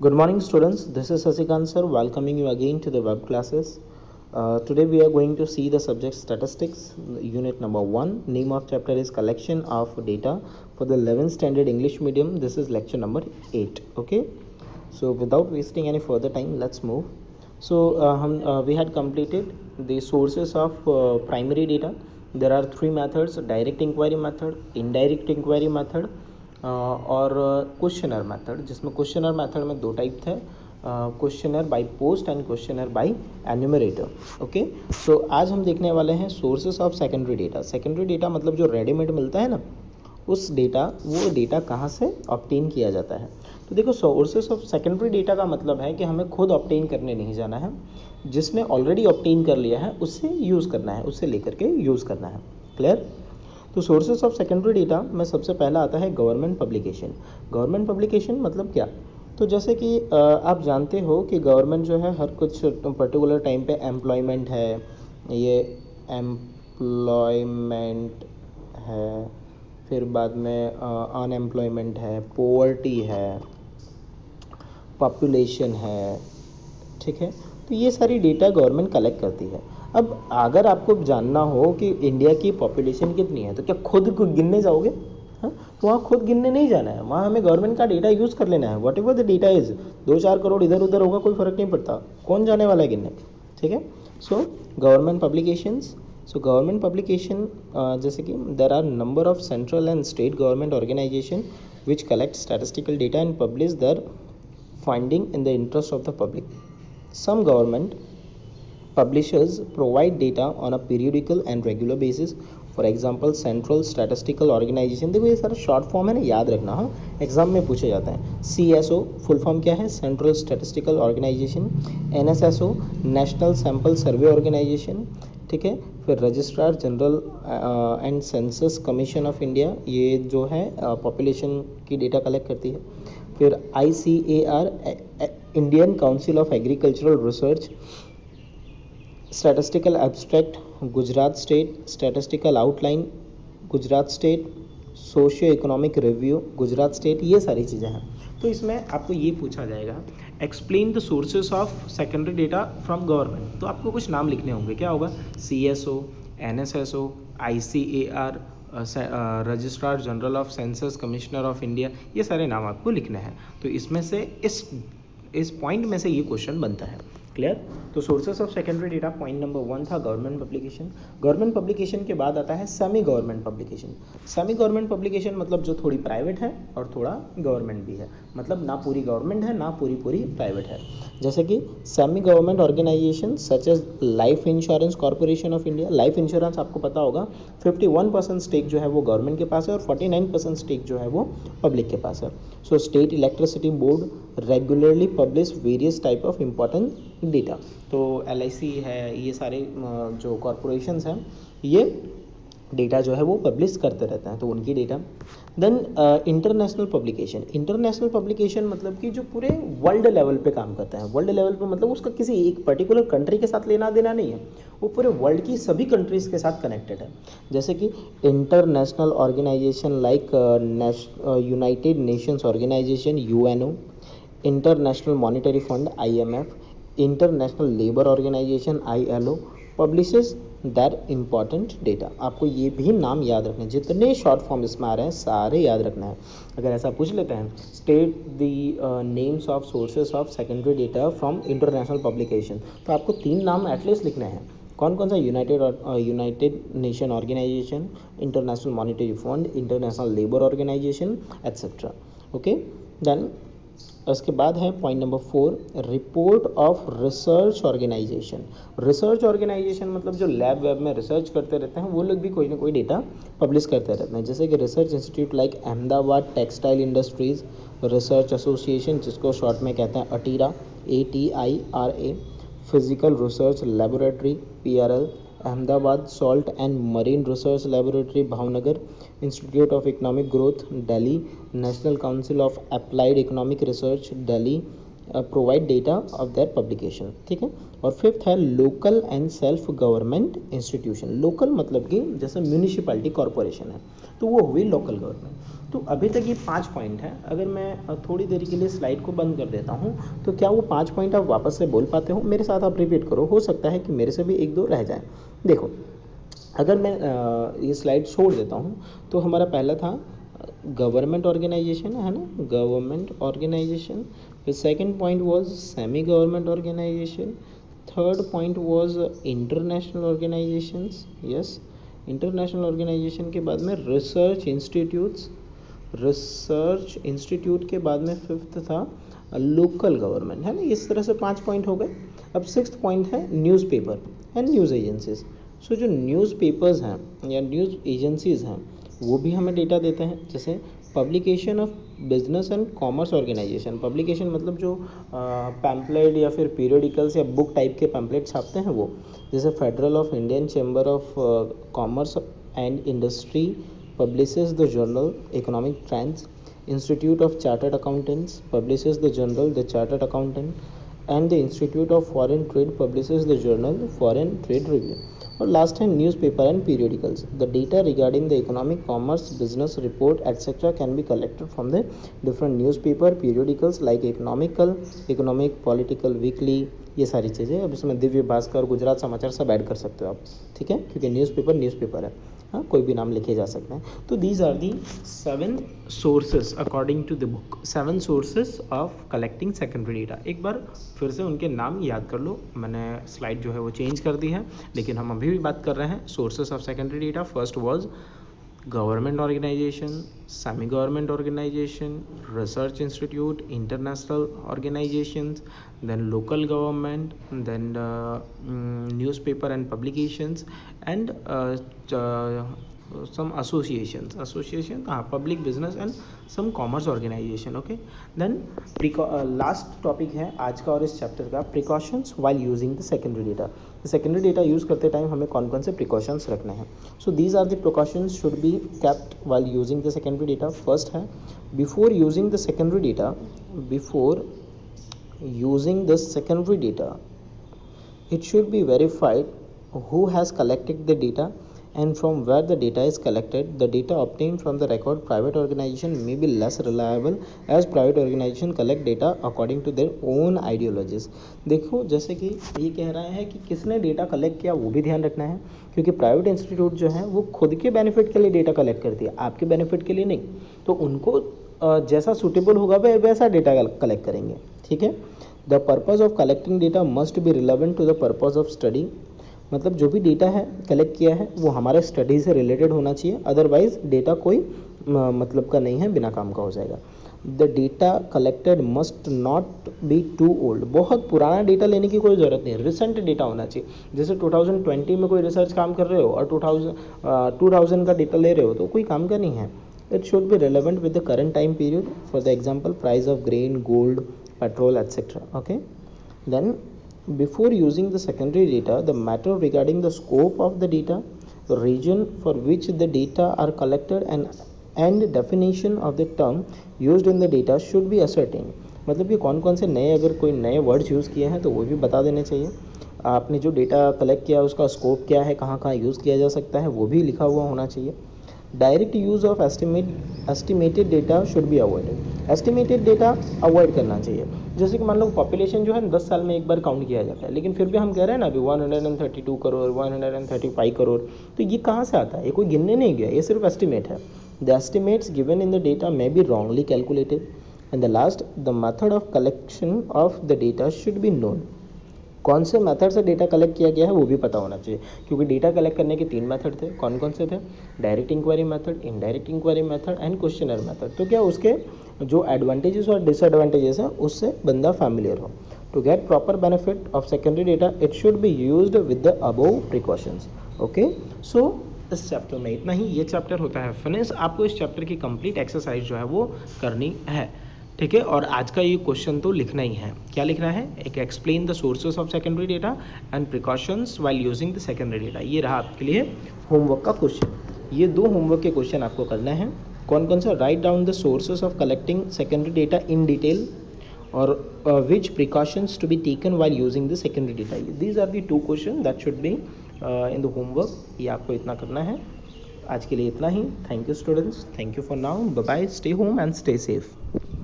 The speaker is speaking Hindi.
Good morning, students. This is Sasikant sir, welcoming you again to the web classes. Today we are going to see the subject statistics, unit number 1. Name of chapter is collection of data for the 11th standard English medium. This is lecture number 8. Okay. So without wasting any further time, let's move. So we had completed the sources of primary data. There are three methods: direct inquiry method, indirect inquiry method और क्वेश्चनर मेथड, जिसमें क्वेश्चनर मेथड में दो टाइप थे, questionnaire by post and questionnaire by enumerator. Okay, so आज हम देखने वाले हैं sources of secondary data. Secondary data मतलब जो रेडीमेड मिलता है ना, उस डेटा, वो डेटा कहाँ से ऑब्टेन किया जाता है. तो देखो, सोर्सेस ऑफ सेकेंडरी डेटा का मतलब है कि हमें खुद ऑब्टेन करने नहीं जाना है, जिसने ऑलरेडी ऑब्टेन कर लिया है उससे यूज़ करना है, उससे लेकर के यूज़ करना है. क्लियर. तो सोर्सेस ऑफ सेकेंडरी डेटा में सबसे पहला आता है गवर्नमेंट पब्लिकेशन. गवर्नमेंट पब्लिकेशन मतलब क्या? तो जैसे कि आप जानते हो कि गवर्नमेंट जो है हर कुछ पर्टिकुलर टाइम पे एम्प्लॉयमेंट है, ये एम्प्लॉयमेंट है, फिर बाद में अनएम्प्लॉयमेंट है, पोवर्टी है, पॉपुलेशन है, ठीक है. तो ये सारी डेटा गवर्नमेंट कलेक्ट करती है. अब अगर आपको जानना हो कि इंडिया की पॉपुलेशन कितनी है, तो क्या खुद गिनने जाओगे? हाँ, तो वहाँ खुद गिनने नहीं जाना है, वहाँ हमें गवर्नमेंट का डेटा यूज़ कर लेना है. What ever the data is, 2-4 crore इधर उधर होगा, कोई फ़र्क नहीं पड़ता, कौन जाने वाला है गिनने. ठीक है. So government publications. So government publication जैसे कि there are number of central and state government organisation which collect statistical data and publish their finding in the interest of the public. Some government publishers provide data on a periodical and regular basis. For example, Central Statistical Organization. देखो ये सारा शॉर्ट फॉर्म है ना, याद रखना. हाँ, एग्जाम में पूछे जाते हैं. CSO फुल फॉर्म क्या है? Central statistical organisation. NSSO national sample survey organisation. ठीक है. फिर registrar general and census commission of India, ये जो है पॉपुलेशन की डेटा कलेक्ट करती है. फिर ICAR Indian council of agricultural research. Statistical abstract Gujarat state. Statistical outline Gujarat state. Socio economic review Gujarat state. ये सारी चीज़ें हैं. तो इसमें आपको ये पूछा जाएगा, explain the sources of secondary data from government. तो आपको कुछ नाम लिखने होंगे. क्या होगा? CSO, NSSO, ICAR, registrar general of census, commissioner of India. ये सारे नाम आपको लिखने हैं. तो इसमें से इस पॉइंट में से ये क्वेश्चन बनता है. क्लियर. तो sources of secondary data point number 1 था गवर्नमेंट पब्लिकेशन. गवर्नमेंट पब्लिकेशन के बाद आता है semi government publication. Semi government publication मतलब जो थोड़ी प्राइवेट है और थोड़ा गवर्नमेंट भी है, मतलब ना पूरी गवर्नमेंट है ना पूरी प्राइवेट है. जैसे कि semi government organisation such as life insurance corporation of India. Life insurance आपको पता होगा 51% स्टेक जो है वो गवर्नमेंट के पास है और 49% स्टेक जो है वो पब्लिक के पास है. So state electricity board regularly publish various type of important data. तो LIC है, ये सारे जो कॉरपोरेशंस हैं, ये डेटा जो है वो पब्लिश करते रहते हैं, तो उनकी data. Then international publication. International publication मतलब कि जो पूरे वर्ल्ड लेवल पे काम करता है. वर्ल्ड लेवल पे मतलब उसका किसी एक पर्टिकुलर कंट्री के साथ लेना देना नहीं है, वो पूरे वर्ल्ड की सभी कंट्रीज़ के साथ कनेक्टेड है. जैसे कि international organisation like united nations organisation UNO, international monetary fund IMF, international labour organisation ILO publishes that important data. आपको ये भी नाम याद रखने, जितने शॉर्ट फॉर्म इसमें आ रहे हैं सारे याद रखना है. अगर ऐसा पूछ लेते हैं, state the names of sources of secondary data from international publication, तो आपको 3 नाम एटलीस्ट लिखने हैं. कौन कौन सा? United nation organisation, international monetary fund, international labour organisation etcetera. Okay. Then उसके बाद है point number 4, report of research organisation. Research organisation मतलब जो लैब वेब में रिसर्च करते रहते हैं, वो लोग भी कोई ना कोई डेटा पब्लिश करते रहते हैं. जैसे कि research institute like Ahmedabad textile industries research association, जिसको शॉर्ट में कहते हैं ATIRA, ATIRA. Physical research laboratory PRL, Ahmedabad salt and marine research laboratory Bhavnagar, institute of economic growth Delhi, national council of applied economic research Delhi, provide data of their publication, ठीक है। और फिफ्थ है local and self government institution. Local मतलब कि जैसे म्यूनिसिपैलिटी कॉरपोरेशन है तो वो हुई लोकल गवर्नमेंट। तो अभी तक ये 5 पॉइंट हैं। अगर मैं थोड़ी देर के लिए स्लाइड को बंद कर देता हूँ तो क्या वो 5 पॉइंट आप वापस से बोल पाते हो? मेरे साथ आप रिपीट करो, हो सकता है कि मेरे से भी 1-2 रह जाए। देखो, अगर मैं ये स्लाइड छोड़ देता हूँ तो हमारा पहला था गवर्नमेंट ऑर्गेनाइजेशन, है ना, गवर्नमेंट ऑर्गेनाइजेशन। फिर second point was semi government organisation. Third point was international organisations, yes, international organisation के बाद में रिसर्च इंस्टीट्यूट्स, रिसर्च इंस्टीट्यूट के बाद में फिफ्थ था लोकल गवर्नमेंट, है ना। इस तरह से 5 पॉइंट हो गए। अब सिक्स्थ पॉइंट है न्यूज़पेपर एंड न्यूज़ एजेंसीज। सो जो न्यूज़पेपर्स हैं या न्यूज़ एजेंसीज़ हैं वो भी हमें डेटा देते हैं। जैसे publication of business and commerce organisation, publication मतलब जो पैम्पलेट या फिर पीरियडिकल्स या बुक टाइप के पैम्पलेट छापते हैं वो, जैसे federal of Indian chamber of commerce and industry publishes the journal Economic Trends. Institute of Chartered Accountants publishes the journal The Chartered Accountant, and the Institute of Foreign Trade publishes the journal Foreign Trade Review. और लास्ट है newspaper and periodicals. The data regarding the economic, commerce, business report etcetera can be collected from the different newspaper periodicals like economic, political, weekly, ये सारी चीज़ें। अब इसमें दिव्य भास्कर, गुजरात समाचार सब ऐड कर सकते हो आप, ठीक है, क्योंकि न्यूज़पेपर है, हाँ, कोई भी नाम लिखे जा सकते हैं। तो these are the 7 sources according to the book, 7 sources of collecting secondary data. एक बार फिर से उनके नाम याद कर लो, मैंने स्लाइड जो है वो चेंज कर दी है, लेकिन हम अभी भी बात कर रहे हैं sources of secondary data. First was government organization, semi-government organization, research institute, international organizations, then local government, then newspaper and publications, and some association, public business and some commerce organization, okay. Then last topic है आज का और इस चैप्टर का, precautions while using the secondary data। Secondary data use करते टाइम हमें कौन कौन से प्रिकॉशंस रखने हैं। So these are the precautions should be kept while using the secondary data. First है before using the secondary data it should be verified who has collected the data and from where the data is collected. The data obtained from the record private organization may be less reliable as private organization collect data according to their own ideologies। देखो, जैसे कि ये कह रहा है कि किसने डेटा कलेक्ट किया वो भी ध्यान रखना है, क्योंकि प्राइवेट इंस्टीट्यूट जो है वो खुद के बेनिफिट के लिए डेटा कलेक्ट करती है, आपके बेनिफिट के लिए नहीं। तो उनको जैसा सूटेबल होगा वैसा डेटा कलेक्ट करेंगे, ठीक है। The purpose of collecting data must be relevant to the purpose of study, मतलब जो भी डेटा है कलेक्ट किया है वो हमारे स्टडी से रिलेटेड होना चाहिए, अदरवाइज डेटा कोई मतलब का नहीं है, बिना काम का हो जाएगा। The data collected must not be too old, बहुत पुराना डेटा लेने की कोई ज़रूरत नहीं है, रिसेंट डेटा होना चाहिए। जैसे 2020 में कोई रिसर्च काम कर रहे हो और 2000 का डेटा ले रहे हो तो कोई काम का नहीं है। It should B relevant with the current time period, for the example price of grain, gold, petrol, etc. Okay, then before using the secondary data, the matter regarding the scope of the data, the region for which the data are collected, and definition of the term used in the data should be ascertained। मतलब कि कौन कौन से नए, अगर कोई नए वर्ड्स यूज़ किए हैं तो वो भी बता देने चाहिए। आपने जो डेटा कलेक्ट किया उसका स्कोप क्या है, कहाँ कहाँ यूज़ किया जा सकता है, वो भी लिखा हुआ होना चाहिए। Direct use of estimated data should be avoided, estimated data avoid करना चाहिए। जैसे कि मान लो पॉपुलेशन जो है 10 साल में एक बार काउंट किया जाता है, लेकिन फिर भी हम कह रहे हैं ना अभी 132 करोड़, 135 करोड़, तो ये कहाँ से आता है? ये कोई गिनने नहीं गया, ये सिर्फ एस्टिमेट है। The estimates given in the data may be wrongly calculated. And the last, the method of collection of the data should be known, कौन से मेथड से डेटा कलेक्ट किया गया है वो भी पता होना चाहिए, क्योंकि डेटा कलेक्ट करने के 3 मेथड थे। कौन कौन से थे? Direct inquiry method, indirect inquiry method and questionnaire method. तो क्या उसके जो एडवांटेजेस और डिसएडवांटेजेस हैं उससे बंदा फैमिलियर हो। To get proper benefit of secondary data it should be used with the above precautions. Okay, so इस चैप्टर में इतना ही। ये चैप्टर होता है फिनिश। आपको इस चैप्टर की कंप्लीट एक्सरसाइज जो है वो करनी है, ठीक है। और आज का ये क्वेश्चन तो लिखना ही है। क्या लिखना है? एक explain the sources of secondary data and precautions while using the secondary data. ये रहा आपके लिए होमवर्क का क्वेश्चन। ये 2 होमवर्क के क्वेश्चन आपको करना है। कौन कौन सा? Write down the sources of collecting secondary data in detail, और which precautions to be taken while using the secondary data. These are the two questions that should be in the homework. ये आपको इतना करना है. आज के लिए इतना ही. Thank you students. Thank you for now. Bye bye. Stay home and stay safe.